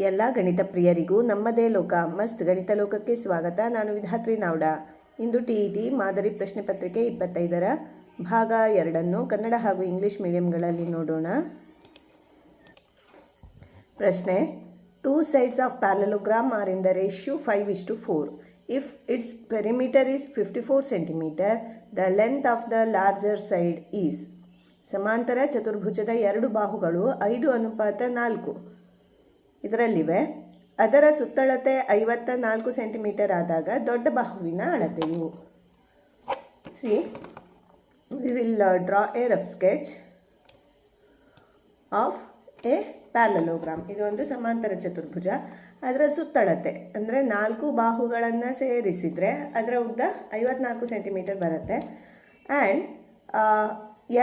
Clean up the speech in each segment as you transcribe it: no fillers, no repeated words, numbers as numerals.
ಎಲ್ಲ ಗಣಿತ ಪ್ರಿಯರಿಗೂ ನಮ್ಮದೇ ಲೋಕ ಮಸ್ತ್ ಗಣಿತ ಲೋಕಕ್ಕೆ ಸ್ವಾಗತ. ನಾನು ವಿಧಾತ್ರಿ ನಾವ್ಡ. ಇಂದು TET ಮಾದರಿ ಪ್ರಶ್ನೆ ಪತ್ರಿಕೆ 25ರ ಭಾಗ 2 ಕನ್ನಡ ಹಾಗೂ ಇಂಗ್ಲಿಷ್ ಮೀಡಿಯಂಗಳಲ್ಲಿ ನೋಡೋಣ. ಪ್ರಶ್ನೆ: 2 sides of parallelogram are in the ratio 5:4. If its perimeter is 54 cm, the length of the larger side is. ಸಮಾಂತರ ಚತುರ್ಭುಜದ ಎರಡು ಬಾಹುಗಳು 5:4 ಇದರಲ್ಲಿವೆ. ಅದರ ಸುತ್ತಳತೆ 54 ಸೆಂಟಿಮೀಟರ್ ಆದಾಗ ದೊಡ್ಡ ಬಾಹುವಿನ ಅಳತೆಯು. C we will draw A rough sketch of A parallelogram. ಇದೊಂದು ಸಮಾಂತರ ಚತುರ್ಭುಜ. ಅದರ ಸುತ್ತಳತೆ ಅಂದರೆ 4 ಬಾಹುಗಳನ್ನು ಸೇರಿಸಿದರೆ ಅದರ ಉದ್ದ 54 ಸೆಂಟಿಮೀಟರ್ ಬರುತ್ತೆ. ಆ್ಯಂಡ್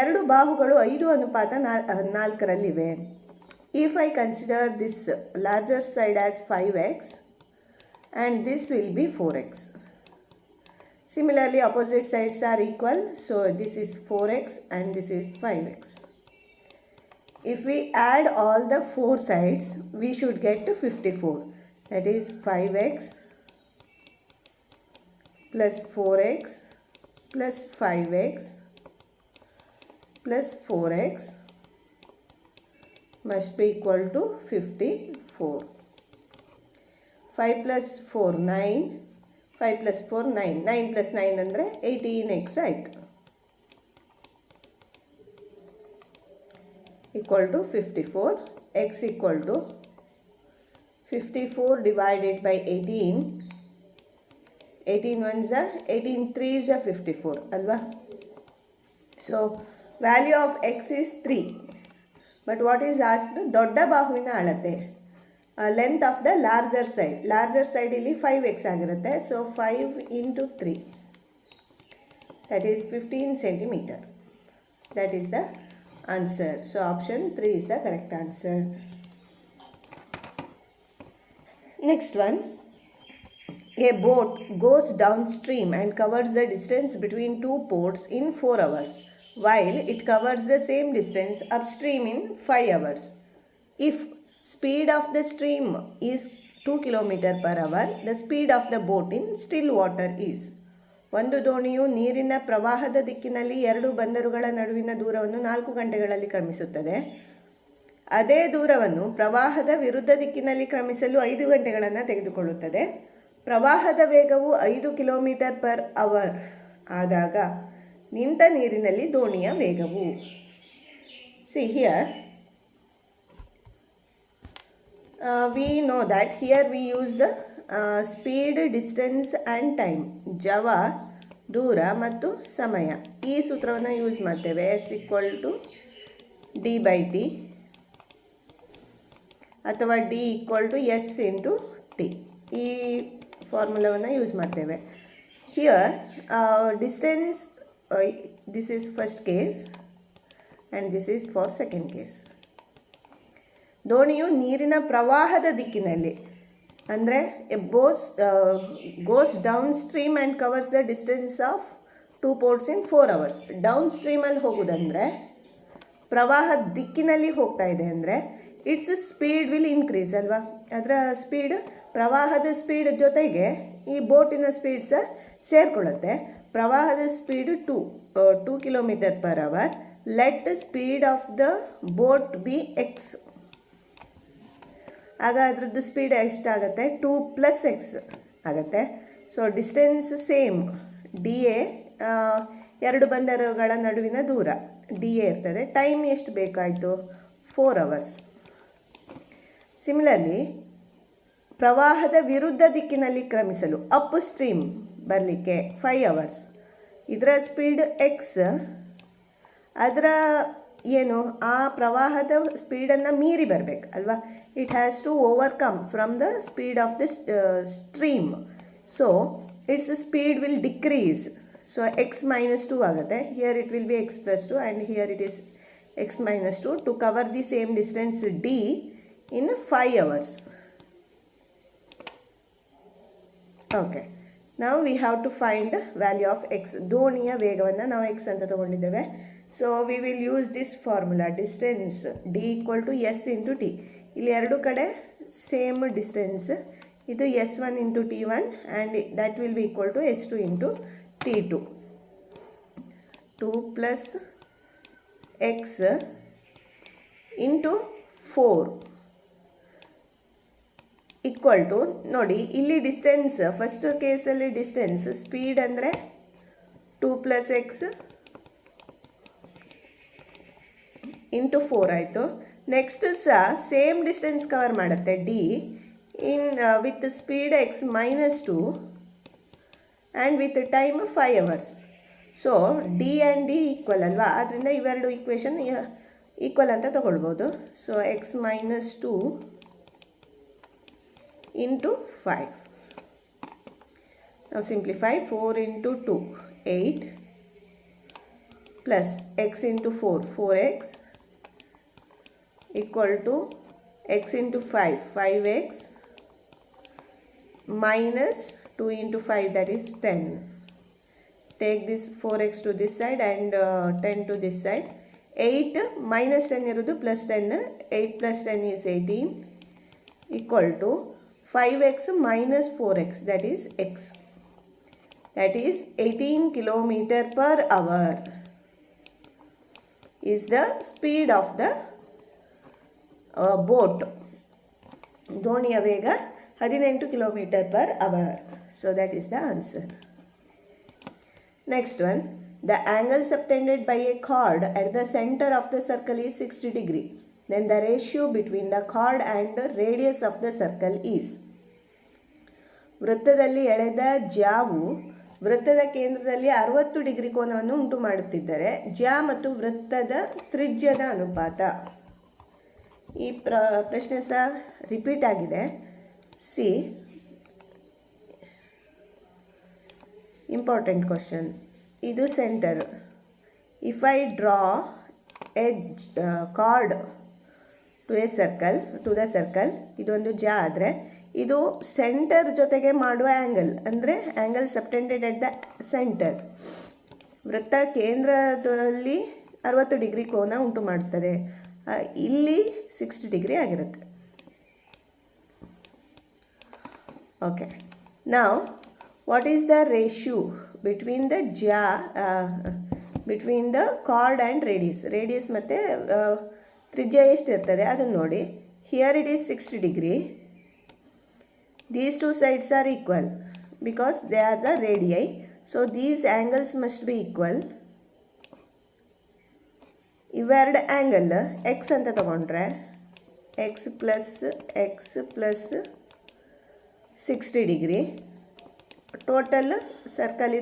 ಎರಡು ಬಾಹುಗಳು 5:4ರಲ್ಲಿವೆ. If I consider this larger side as 5x and this will be 4x. Similarly, opposite sides are equal, so this is 4x and this is 5x. If we add all the 4 sides, we should get to 54. That is 5x plus 4x plus 5x plus 4x must be equal to 54. 5 plus 4 9, 5 plus 4 9, 9 plus 9 ಅಂದರೆ 18x ಆಯಿತು. equal to 54. x equal to 54 divided by 18. 18 ones are 18 3s are 54 ಅಲ್ವಾ. So value of x is 3. But what is asked? ದೊಡ್ಡ ಬಾಹುವಿನ ಅಳತೆ, length of the larger side. Larger side ಇಲ್ಲಿ 5x ಆಗಿರುತ್ತೆ. So 5 into 3 that is 15 centimeter. That is the answer. So option 3 is the correct answer. Next one. A boat goes downstream and covers the distance between 2 ports in 4 hours. While it covers the same distance upstream in 5 hours. If speed of the stream is 2 km per hour, the speed of the boat in still water is. ಒಂದು ದೋಣಿಯು ನೀರಿನ ಪ್ರವಾಹದ ದಿಕ್ಕಿನಲ್ಲಿ 2 ಬಂದರುಗಳ ನಡುವಿನ ದೂರವನ್ನು 4 ಗಂಟೆಗಳಲ್ಲಿ ಕ್ರಮಿಸುತ್ತದೆ. ಅದೇ ದೂರವನ್ನು ಪ್ರವಾಹದ ವಿರುದ್ಧ ದಿಕ್ಕಿನಲ್ಲಿ ಕ್ರಮಿಸಲು 5 ಗಂಟೆಗಳನ್ನು ತೆಗೆದುಕೊಳ್ಳುತ್ತದೆ. ಪ್ರವಾಹದ ವೇಗವು 5 km/h ಆದಾಗ ನಿಂತ ನೀರಿನಲ್ಲಿ ದೋಣಿಯ ವೇಗವು. See here, we know that here we use the speed, distance and time. ಜವ, ದೂರ ಮತ್ತು ಸಮಯ. ಈ ಸೂತ್ರವನ್ನು ಯೂಸ್ ಮಾಡ್ತೇವೆ. S = d/t ಅಥವಾ d = s × t. ಈ ಫಾರ್ಮುಲಾವನ್ನು ಯೂಸ್ ಮಾಡ್ತೇವೆ. Here distance, this is first case and this is for second case. ದೋಣಿಯು ನೀರಿನ ಪ್ರವಾಹದ ದಿಕ್ಕಿನಲ್ಲಿ ಅಂದರೆ goes downstream and covers the distance of 2 ports in 4 hours. Down ಸ್ಟ್ರೀಮಲ್ಲಿ ಹೋಗೋದಂದರೆ ಪ್ರವಾಹದ ದಿಕ್ಕಿನಲ್ಲಿ ಹೋಗ್ತಾ ಇದೆ ಅಂದರೆ ಇಟ್ಸ್ ಸ್ಪೀಡ್ ವಿಲ್ ಇನ್ಕ್ರೀಸ್ ಅಲ್ವಾ. ಅದರ ಸ್ಪೀಡ್, ಪ್ರವಾಹದ ಸ್ಪೀಡ್ ಜೊತೆಗೆ ಈ ಬೋಟಿನ ಸ್ಪೀಡ್ ಸಹ ಸೇರಿಕೊಳ್ಳುತ್ತೆ. ಪ್ರವಾಹದ speed 2 km/h. Let speed of the boat B x. ಆಗ ಅದರದ್ದು ಸ್ಪೀಡ್ ಎಷ್ಟಾಗುತ್ತೆ? 2 + x ಆಗುತ್ತೆ. ಸೊ ಡಿಸ್ಟೆನ್ಸ್ ಸೇಮ್, DA, 2 ಬಂದರುಗಳ ನಡುವಿನ ದೂರ DA ಇರ್ತದೆ. ಟೈಮ್ ಎಷ್ಟು ಬೇಕಾಯಿತು? 4 hours. ಸಿಮಿಲರ್ಲಿ ಪ್ರವಾಹದ ವಿರುದ್ಧ ದಿಕ್ಕಿನಲ್ಲಿ ಕ್ರಮಿಸಲು ಅಪ್ ಸ್ಟ್ರೀಮ್ ಬರಲಿಕ್ಕೆ 5 hours. ಇದರ ಸ್ಪೀಡ್ x. ಅದರ ಏನು, ಆ ಪ್ರವಾಹದ ಸ್ಪೀಡನ್ನು ಮೀರಿ ಬರಬೇಕು ಅಲ್ವಾ. It has to overcome from the speed of the stream. So its speed will decrease. So x - 2 ಆಗುತ್ತೆ. Here it will be x + 2 and here it is x - 2 to cover the same distance d in 5 hours. Okay, ನಾವು we have to find value of x. ದೋಣಿಯ ವೇಗವನ್ನು ನಾವು x ಅಂತ ತಗೊಂಡಿದ್ದೇವೆ. So we will use this formula. Distance d = s × t. ಇಲ್ಲಿ ಎರಡು ಕಡೆ same distance. ಇದು S1 into T1 and that will be equal to S2 into T2. 2 plus x into 4 equal to, ನೋಡಿ ಇಲ್ಲಿ ಡಿಸ್ಟೆನ್ಸ್, ಫಸ್ಟ್ ಕೇಸಲ್ಲಿ distance speed ಅಂದರೆ 2 plus x into 4 ಆಯಿತು. Next ಸಹ ಸೇಮ್ ಡಿಸ್ಟೆನ್ಸ್ ಕವರ್ ಮಾಡುತ್ತೆ D in with speed X -2 and with time 5 hours. So D and D equal ಅಲ್ವಾ, ಆದ್ದರಿಂದ ಇವೆರಡು ಈಕ್ವೇಷನ್ ಈಕ್ವಲ್ ಅಂತ ತಗೊಳ್ಬೋದು. So X -2 into 5. Now simplify. 4 into 2 8 plus x into 4 4x equal to x into 5 5x minus 2 into 5 that is 10. Take this 4x to this side and 10 to this side. 8 minus 10 irudu plus 10, 8 plus 10 is 18 equal to 5x minus 4x, that is x. That is 18 kilometer per hour is the speed of the boat. ದೋಣಿಯ ವೇಗ 18 kilometer per hour. So that is the answer. Next one, the angle subtended by a chord at the center of the circle is 60 degree. Then the ratio between the chord and the radius of the circle is. ವೃತ್ತದಲ್ಲಿ ಎಳೆದ ಜ್ಯಾವು ವೃತ್ತದ ಕೇಂದ್ರದಲ್ಲಿ 60 degree ಕೋನವನ್ನು ಉಂಟು ಮಾಡುತ್ತಿದ್ದರೆ ಜ್ಯಾ ಮತ್ತು ವೃತ್ತದ ತ್ರಿಜ್ಯದ ಅನುಪಾತ. ಈ ಪ್ರಶ್ನೆ ಸಹ ರಿಪೀಟ್ ಆಗಿದೆ. See, important question. ಇದು centre. If I draw a chord to the circle, ಇದೊಂದು ಜ್ಯಾ ಆದರೆ ಇದು ಸೆಂಟರ್ ಜೊತೆಗೆ ಮಾಡುವ ಆ್ಯಂಗಲ್, ಅಂದರೆ angle subtended at the centre. ವೃತ್ತ ಕೇಂದ್ರದಲ್ಲಿ 60 ಡಿಗ್ರಿ ಕೋನ ಉಂಟು ಮಾಡ್ತದೆ, ಇಲ್ಲಿ 60 ಡಿಗ್ರಿ ಆಗಿರುತ್ತೆ. ಓಕೆ, ನಾವು what is the ratio between the between the card and radius ಮತ್ತು ತ್ರಿಜ್ಯ ಎಷ್ಟಿರ್ತದೆ ಅದನ್ನು ನೋಡಿ. Here it is 60 degree. These two sides are equal because they are the radii. So these angles must be equal. ಇವೆರಡು angle X ಅಂತ ತಗೊಂಡ್ರೆ X plus 60 degree. Total circle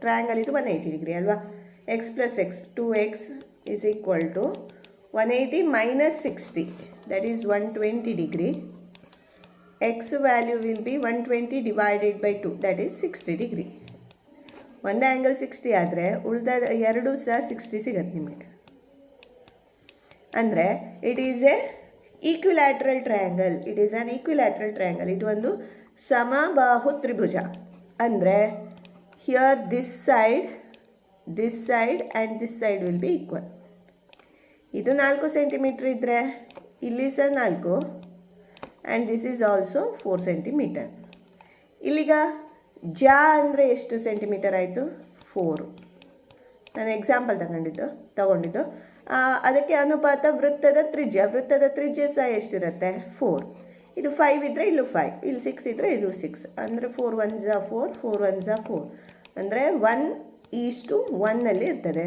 triangle ಇದು 180 degree ಅಲ್ವಾ. X plus X 2x is equal to 180 minus 60, that is 120 degree. X value will be 120 divided by 2, that is 60 degree. ಒಂದು angle 60 ಆದರೆ ಉಳಿದ ಎರಡು ಸಹ 60 ಸಿಗತ್ತೆ ನಿಮಗೆ. ಅಂದರೆ it is a equilateral triangle. ಇದು ಒಂದು ಸಮಬಾಹು ತ್ರಿಭುಜ. ಅಂದರೆ here this side and this side will be equal. ಇದು 4 ಸೆಂಟಿಮೀಟ್ರ್ ಇದ್ದರೆ ಇಲ್ಲಿ ಸಹ 4 and this is also 4 centimetre. ಇಲ್ಲಿಗ ಜಾ ಅಂದರೆ ಎಷ್ಟು ಸೆಂಟಿಮೀಟರ್ ಆಯಿತು? 4. ನಾನು ಎಕ್ಸಾಂಪಲ್ ತಗೊಂಡಿದ್ದು ಅದಕ್ಕೆ ಅನುಪಾತ ವೃತ್ತದ ತ್ರಿಜ್ಯ ಸಹ ಎಷ್ಟಿರುತ್ತೆ? 4. ಇದು 5 ಇದ್ದರೆ ಇಲ್ಲೂ 5, ಇಲ್ಲಿ 6 ಇದ್ದರೆ ಇದು 6, ಅಂದರೆ 4 1s 4, 4 1s 4, ಅಂದರೆ 1:1 ಇರ್ತದೆ.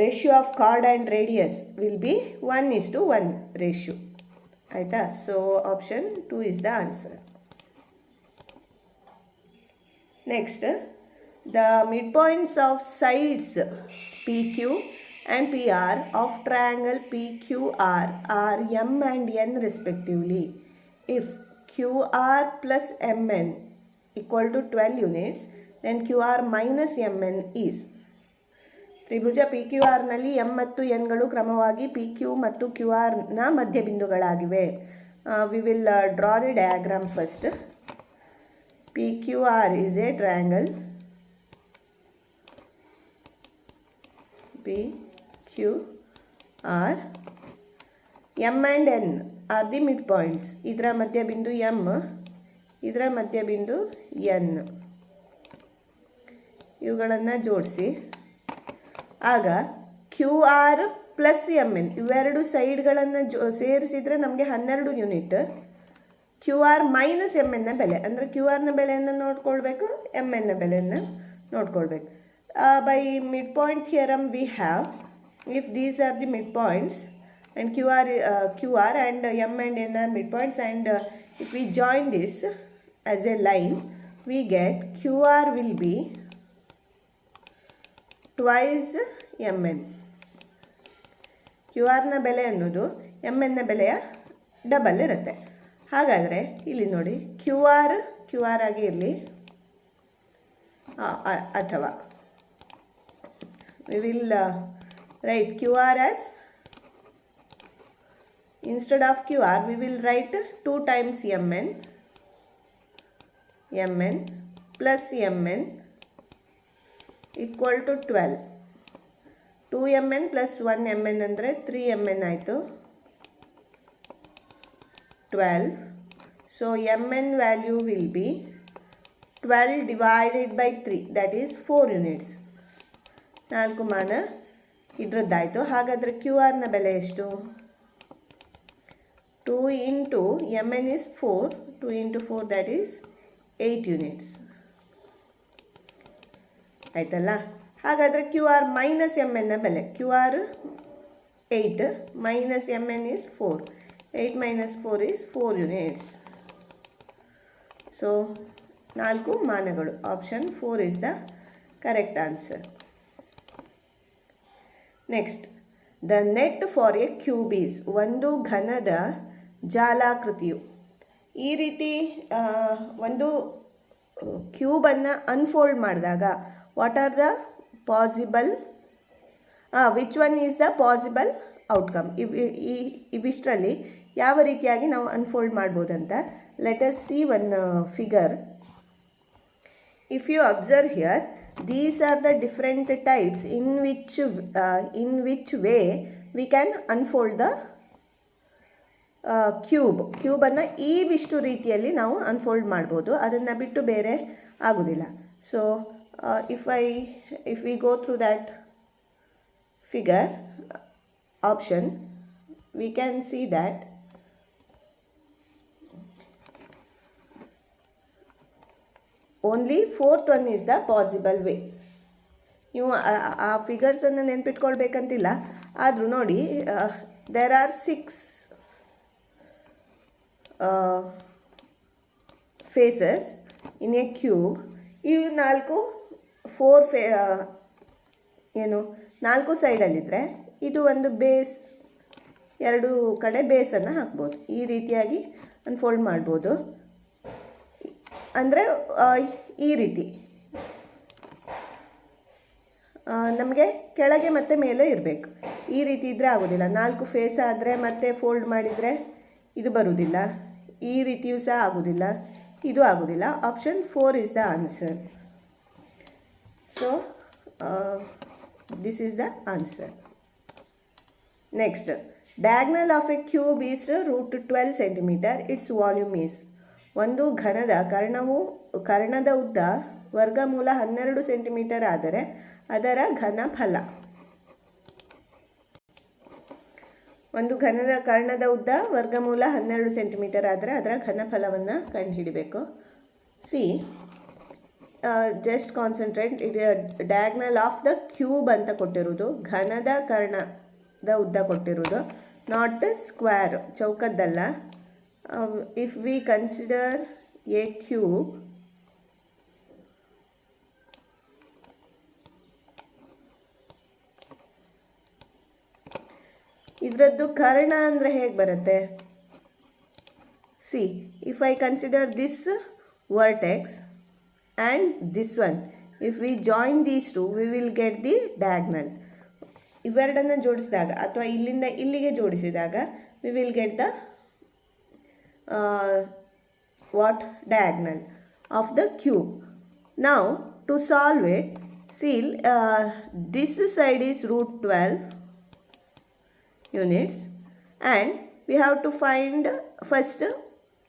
Ratio of chord and radius will be 1:1 ratio. ಆಯಿತಾ? So option 2 is the answer. Next, the midpoints of sides PQ and PR of triangle PQR are M and N respectively. If QR plus MN equal to 12 units, then QR minus MN is. ತ್ರಿಭುಜ PQRನಲ್ಲಿ M ಮತ್ತು Nಗಳು ಕ್ರಮವಾಗಿ PQ ಮತ್ತು QRನ ಮಧ್ಯಬಿಂದುಗಳಾಗಿವೆ. We will draw the diagram first. PQR is a triangle. PQR. M and N are the mid points. ಇದರ ಮಧ್ಯಬಿಂದು ಎಮ್, ಇದರ ಮಧ್ಯಬಿಂದು ಎನ್. ಇವುಗಳನ್ನು ಜೋಡಿಸಿ ಆಗ Q R plus M N ಇವೆರಡು ಸೈಡ್ಗಳನ್ನು ಸೇರಿಸಿದರೆ ನಮಗೆ 12 unit. Q R minus M ಎನ್ನ ಬೆಲೆ ಅಂದರೆ ಕ್ಯೂ ಆರ್ನ ಬೆಲೆಯನ್ನು ನೋಡ್ಕೊಳ್ಬೇಕು, ಎಮ್ ಎನ್ನ ಬೆಲೆಯನ್ನು ನೋಡ್ಕೊಳ್ಬೇಕು. By mid point theorem we have, if these are the midpoints and QR and M and N are midpoints, and if we join this as a line, we get QR will be twice MN. QR ನ ಬೆಲೆ ಅನ್ನೋದು MN ನ ಬೆಲೆಯ double ಇರುತ್ತೆ. ಹಾಗಾದರೆ ಇಲ್ಲಿ ನೋಡಿ Q R ಆಗಿ ಇರಲಿ, ಅಥವಾ we will write QR as, instead of QR we will write 2 times Mn plus Mn equal to 12. 2Mn plus 1Mn ಅಂದರೆ 3Mn ಆಯಿತು, 12. So Mn value will be 12 divided by 3, that is 4 units. 4 ಮಾನ ಇದರದ್ದಾಯಿತು. ಹಾಗಾದರೆ Q ಆರ್ನ ಬೆಲೆ ಎಷ್ಟು? 2 into Mn is 4, 2 into 4 that is 8 units. ಆಯ್ತಲ್ಲ? ಹಾಗಾದರೆ Q R minus M ಎನ್ನ ಬೆಲೆ, Q R 8 minus M N is 4, 8 minus 4 is 4 units. So 4 ಮಾನಗಳು. Option 4 is the correct answer. Next, the net for a cube is, ಒಂದು ಘನದ ಜಾಲಾಕೃತಿಯು. ಈ ರೀತಿ ಒಂದು ಕ್ಯೂಬನ್ನು ಅನ್ಫೋಲ್ಡ್ ಮಾಡಿದಾಗ what are the possible, which one is the possible outcome, ಇವಿಷ್ಟರಲ್ಲಿ ಯಾವ ರೀತಿಯಾಗಿ ನಾವು ಅನ್ಫೋಲ್ಡ್ ಮಾಡ್ಬೋದಂತ. Let us see one figure. If you observe here, these are the different types in which way we can unfold the ಕ್ಯೂಬನ್ನು ಇವಿಷ್ಟು ರೀತಿಯಲ್ಲಿ ನಾವು unfold ಮಾಡ್ಬೋದು, ಅದನ್ನು ಬಿಟ್ಟು ಬೇರೆ ಆಗೋದಿಲ್ಲ. So if we go through that figure option, we can see that only fourth one is the possible way. ನೀವು ಆ ಫಿಗರ್ಸನ್ನು ನೆನ್ಪಿಟ್ಕೊಳ್ಬೇಕಂತಿಲ್ಲ, ಆದರೂ ನೋಡಿ, there are 6 faces in a cube. ಇವು 4 ಸೈಡಲ್ಲಿದ್ದರೆ ಇದು ಒಂದು ಬೇಸ್, 2 ಕಡೆ ಬೇಸನ್ನು ಹಾಕ್ಬೋದು. ಈ ರೀತಿಯಾಗಿ ಅನ್ಫೋಲ್ಡ್ ಮಾಡ್ಬೋದು. ಅಂದರೆ ಈ ರೀತಿ ನಮಗೆ ಕೆಳಗೆ ಮತ್ತು ಮೇಲೆ ಇರಬೇಕು. ಈ ರೀತಿ ಇದ್ದರೆ ಆಗೋದಿಲ್ಲ. 4 ಫೇಸ್ ಆದರೆ ಮತ್ತೆ ಫೋಲ್ಡ್ ಮಾಡಿದರೆ ಇದು ಬರುವುದಿಲ್ಲ, ಈ ರೀತಿಯೂ ಸಹ ಆಗೋದಿಲ್ಲ, ಇದು ಆಗೋದಿಲ್ಲ. Option 4 is the answer. So this is the answer. Next, diagonal of A cube is √12 centimetre, it's volume is. ಒಂದು ಘನದ ಕರ್ಣದ ಉದ್ದ ವರ್ಗಮೂಲ 12 ಸೆಂಟಿಮೀಟರ್ ಆದರೆ ಅದರ ಘನಫಲ. ಒಂದು ಕರ್ಣದ ಉದ್ದ ವರ್ಗಮೂಲ 12 ಸೆಂಟಿಮೀಟರ್ ಆದರೆ ಅದರ ಘನಫಲವನ್ನು ಕಂಡುಹಿಡಿಬೇಕು. See, just concentrate. Diagonal of the cube ಅಂತ ಕೊಟ್ಟಿರುವುದು, ಕರ್ಣದ ಉದ್ದ ಕೊಟ್ಟಿರುವುದು, ನಾಟ್ ಸ್ಕ್ವೇರ್, ಚೌಕದ್ದಲ್ಲ. If we consider a cube, ಇದರದ್ದು ಕರ್ಣ ಅಂದರೆ ಹೇಗೆ ಬರುತ್ತೆ? See, if I consider this vertex and this one, if we join these two we will get the diagonal. ಇವೆರಡನ್ನು ಜೋಡಿಸಿದಾಗ ಅಥವಾ ಇಲ್ಲಿಂದ ಇಲ್ಲಿಗೆ ಜೋಡಿಸಿದಾಗ we will get the diagonal of the cube. Now to solve it, see, this side is √12 units and we have to find first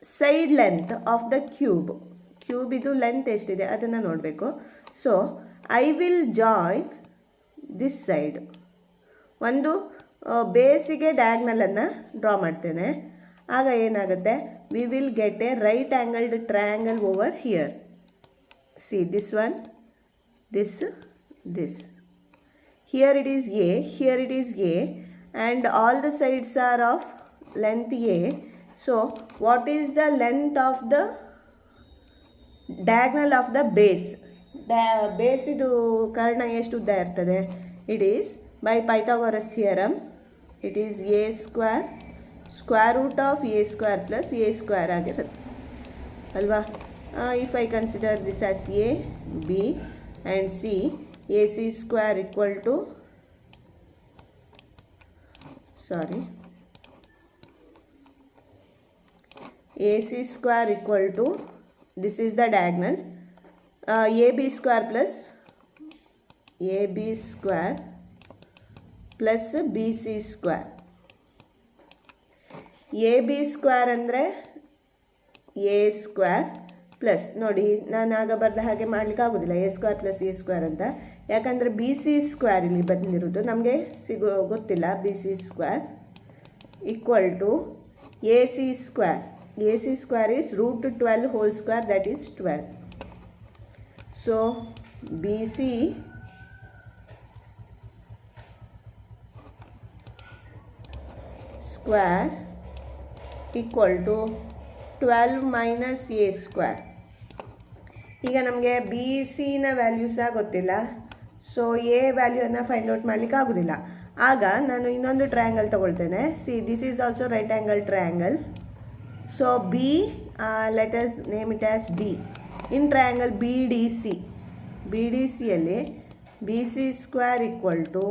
side length of the cube. Cube ಇದು length ಎಷ್ಟಿದೆ ಅದನ್ನು ನೋಡಬೇಕು. So I will join this side. ಒಂದು ಬೇಸಿಗೆ ಡಯಾಗ್ನಲನ್ನು draw ಮಾಡ್ತೇನೆ. ಆಗ ಏನಾಗುತ್ತೆ, V will get A right angled triangle over here. See this one, this. Here it is A, here it is A, and all the sides are of length A. So what is the length of the diagonal of the base? Base ಇದು ಕರ್ಣ ಎಷ್ಟು ಉದ್ದ ಇರ್ತದೆ? It is by Pythagoras theorem, it is a square square root of a square plus a square ಆಗಿರುತ್ತೆ ಅಲ್ವಾ. If I consider this as A, B and C, AC square equal to AC square equal to, this is the diagonal, AB square plus BC square. AB square ಅಂದರೆ A square plus, ನೋಡಿ ನಾನು ಆಗ ಬರೆದ ಹಾಗೆ ಮಾಡಲಿಕ್ಕೆ ಆಗೋದಿಲ್ಲ A square plus A square ಅಂತ, ಯಾಕಂದರೆ ಬಿ ಸಿ ಸ್ಕ್ವೇರ್ ಇಲ್ಲಿ ಬಂದಿರೋದು ನಮಗೆ ಗೊತ್ತಿಲ್ಲ. B C square equal to A C square. A C square is root 12 whole square, that is 12. So B C square equal to 12 minus A square. ಈಗ ನಮಗೆ B ಸಿನ value ಸಹ ಗೊತ್ತಿಲ್ಲ, so A ವ್ಯಾಲ್ಯೂಯನ್ನು ಫೈಂಡ್ ಔಟ್ ಮಾಡಲಿಕ್ಕೆ ಆಗೋದಿಲ್ಲ. ಆಗ ನಾನು ಇನ್ನೊಂದು ಟ್ರಯಾಂಗಲ್ ತಗೊಳ್ತೇನೆ. See this is also right angle triangle. So B, let us name it as D. In triangle B D ಸಿಯಲ್ಲಿ B C square equal to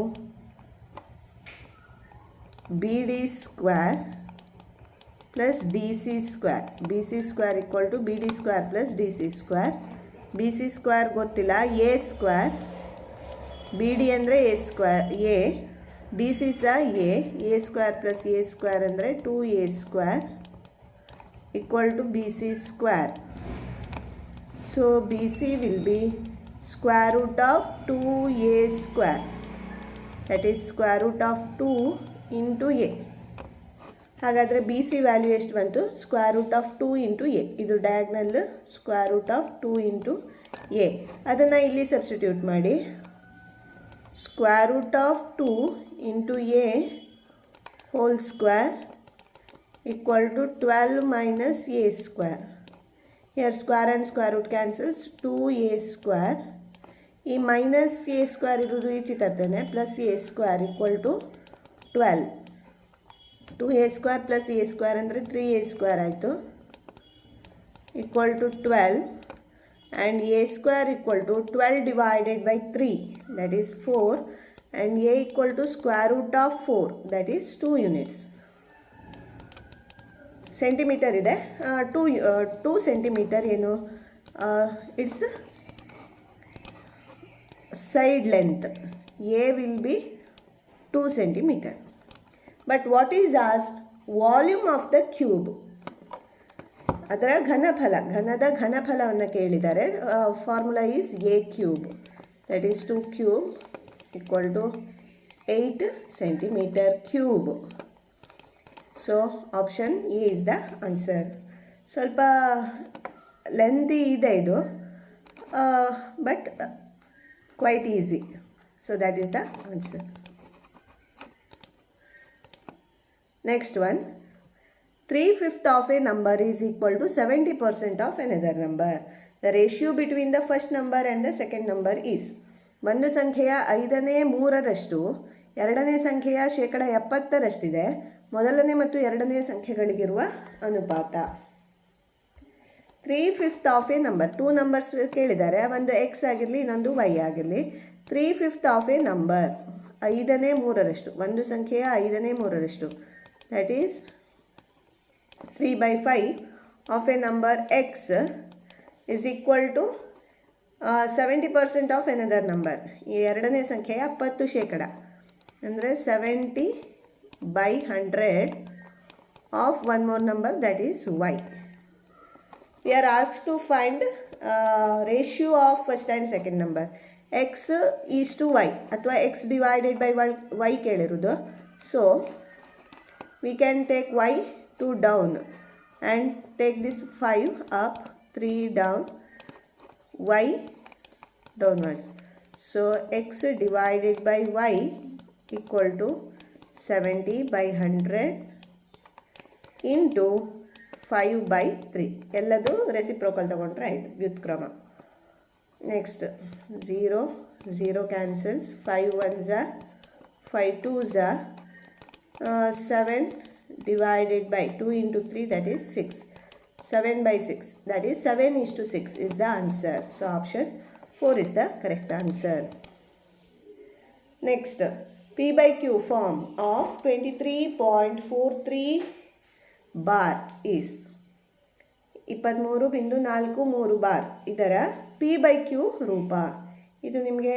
B D square plus D C square. B C square equal to B D square plus D C square. B C square ಗೊತ್ತಿಲ್ಲ, a square, B D ಅಂದರೆ a square, a D C ಸಹ a square plus A square ಅಂದರೆ 2a square equal to B C square. So B C will be square root of 2a square, that is square root of 2 into A. ಹಾಗಾದರೆ B C value ಎಷ್ಟು ಬಂತು? Square root of 2 into A. ಇದು diagonal square root of 2 into A. ಅದನ್ನು ಇಲ್ಲಿ substitute ಮಾಡಿ. Square root of 2 into A whole square equal to 12 minus A square. Here square and square root cancels, 2a square. ಈ minus A square ಇರೋದು ಈಚೆ ತರ್ತೇನೆ, plus A square equal to 12. 2a square plus A square ಅಂದರೆ 3a square ಆಯಿತು, equal to 12. And A square equal to 12 divided by 3, that is 4. And A equal to square root of 4, that is 2 units. Centimetre ಇದೆ, 2 centimetre ಏನು, it's side length. A will be 2 centimetre. But what is asked? Volume of the cube, ಅದರ ಘನದ ಘನಫಲವನ್ನು ಕೇಳಿದ್ದಾರೆ. Formula is A cube, that is 2 cube equal to 8 centimetre cube. So option A is the answer. ಸ್ವಲ್ಪ lengthy ಇದೆ ಇದು, but quite easy. So that is the answer. Next one, 3/5 of a number is equal to 70% of another number. The ratio between the first number and the second number is. ಒಂದು ಸಂಖ್ಯೆಯ 5/3 ಎರಡನೇ ಸಂಖ್ಯೆಯ 70%ರಷ್ಟಿದೆ. ಮೊದಲನೇ ಮತ್ತು ಎರಡನೇ ಸಂಖ್ಯೆಗಳಿಗಿರುವ ಅನುಪಾತ. 3/5 ಆಫ್ ಎ ನಂಬರ್, 2 ನಂಬರ್ಸ್ ಕೇಳಿದ್ದಾರೆ, ಒಂದು ಎಕ್ಸ್ ಆಗಿರಲಿ ಇನ್ನೊಂದು ವೈ ಆಗಿರಲಿ. 3/5 ಆಫ್ ಎ ನಂಬರ್, 5/3, ಒಂದು ಸಂಖ್ಯೆಯ 5/3, that is 3/5 of a number x is equal to 70% of another number. ಈ ಎರಡನೇ ಸಂಖ್ಯೆಯ 70% ಅಂದರೆ 70/100 of one more number, that is y. We are asked to find ratio of first and second number. X is to y ಅಥವಾ x divided by y ಕೇಳಿರೋದು. So we can take y 2 down and take this 5 up, 3 down, y downwards. So x divided by y equal to 70 by 100 into 5 by 3. ಎಲ್ಲದು reciprocal ತಗೊಂಡ್ರೆ ಆಯಿತು, ವ್ಯುತ್ಕ್ರಮ. Next 0 0 cancels, 5 1s are 5 2s are 7 divided by 2 into 3, that is 6. 7 by 6, that is 7:6 is the answer. So option 4 is the correct answer. Next, P by Q form of 23.43 bar is 23.43 bar. ಇದರ P by Q ರೂಪ. ಇದು ನಿಮಗೆ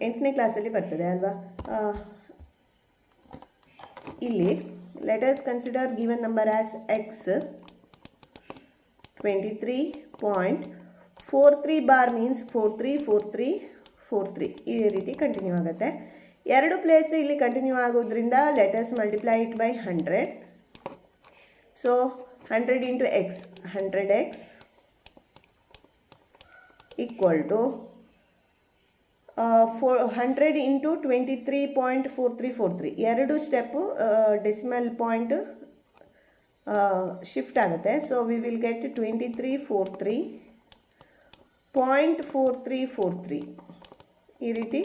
8ನೇ ಕ್ಲಾಸಲ್ಲಿ ಬರ್ತದೆ ಅಲ್ವಾ. ಇಲ್ಲಿ let us consider given number as x. 23.43 bar means 43 43 43 ಈ ರೀತಿ ಕಂಟಿನ್ಯೂ ಆಗುತ್ತೆ. ಎರಡು ಪ್ಲೇಸ್ ಇಲ್ಲಿ ಕಂಟಿನ್ಯೂ ಆಗೋದ್ರಿಂದ let us multiply it by 100. So 100 into x, 100x equal to 100 into 23.4343. ಎರಡು ಸ್ಟೆಪ್ಪು ಡೆಸಿಮಲ್ ಪಾಯಿಂಟ್ ಶಿಫ್ಟ್ ಆಗುತ್ತೆ. ಸೊ ವಿ ವಿಲ್ ಗೆಟ್ 2343.4343 ಈ ರೀತಿ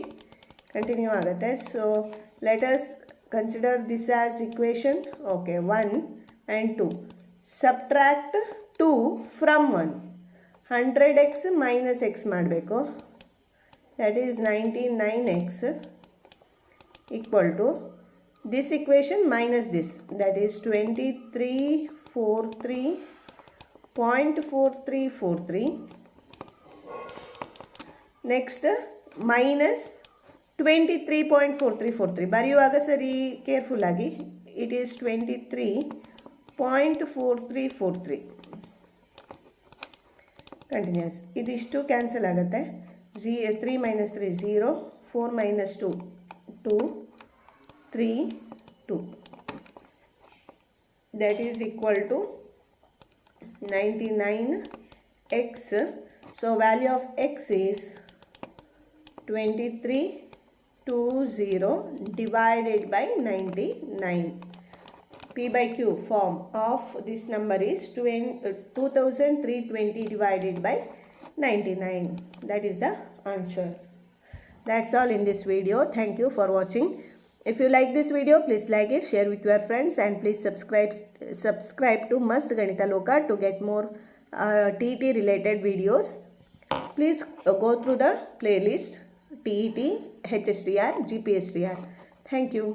ಕಂಟಿನ್ಯೂ ಆಗುತ್ತೆ. So let us consider this as equation. Okay, 1 and 2. Subtract 2 from 1. 100x minus x ಮಾಡಬೇಕು. That is 99x equal to this equation minus this, that is 2343.4343. Next minus 23.4343. ಬರೆಯುವಾಗ ಸರಿ careful ಆಗಿ. It is 23.4343. Continuous. ಇದಿಷ್ಟು cancel ಆಗುತ್ತೆ. 3 minus 3 0, 4 minus 2 2, 3 2. That is equal to 99x. So value of x is 2320 divided by 99. P by Q form of this number is 2320 divided by 99. That is the answer. That's all in this video. Thank you for watching. If you like this video, please like it, share with your friends, and please subscribe to Mast Ganita Loka to get more TET related videos. Please go through the playlist TET, HSDR, GPSDR. Thank you.